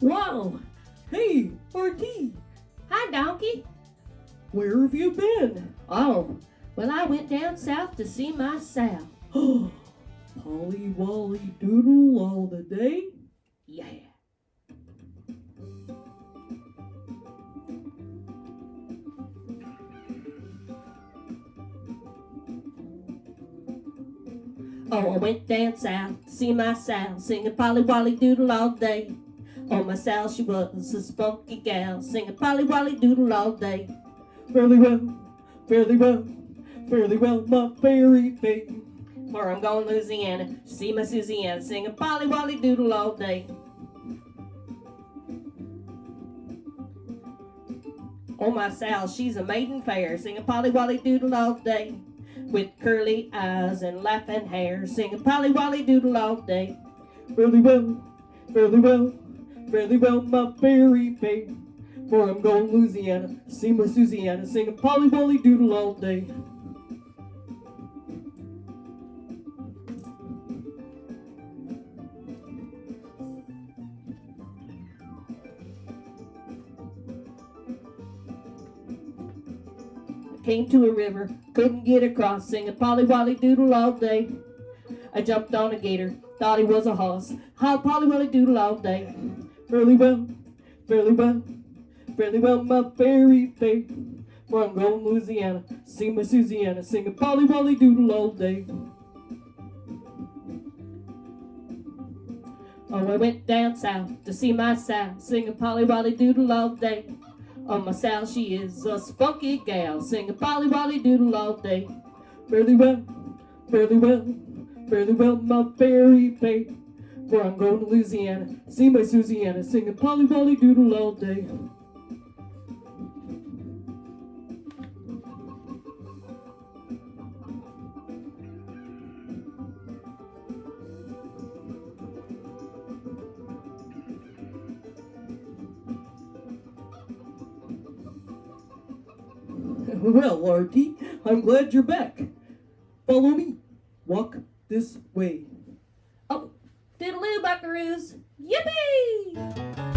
Whoa! Hey, RT, Hi, Donkey. where have you been? Oh, well, I went down south to see my Sal. Polly Wolly Doodle all the day? Yeah. Oh, I went down south to see my Sal, singing Polly Wolly Doodle all day. Oh, my Sal, she was a spunky gal, singing Polly Wolly Doodle all day. Fairly well, fairly well, fairly well, my fairy face. For I'm going to Louisiana to see my Susiana, singing Polly Wolly Doodle all day. Oh, my Sal, she's a maiden fair, singing Polly Wolly Doodle all day. With curly eyes and laughing hair, singing Polly Wolly Doodle all day. Fairly well, fairly well, fairly well, my fairy face. For I'm going to Louisiana to see my Susiana, singing Polly Wolly Doodle all day. Came to a river, couldn't get across, singing Polly Wolly Doodle all day. I jumped on a gator, thought he was a hoss, howled Polly Wolly Doodle all day. Fairly well, fairly well, fairly well, my fairy face. For I'm going to Louisiana to see my Susiana, singing Polly Wolly Doodle all day. Oh, I went down south to see my Sal, singing Polly Wolly Doodle all day. Oh, my Sal, she is a spunky gal, singing Polly Wolly Doodle all day. Fairly well, fairly well, fairly well, my fairy face. For I'm going to Louisiana to see my Susiana, singing Polly Wolly Doodle all day. Well, Artie, I'm glad you're back. Follow me. Walk this way. Oh, toodaloo, buckaroos. Yippee!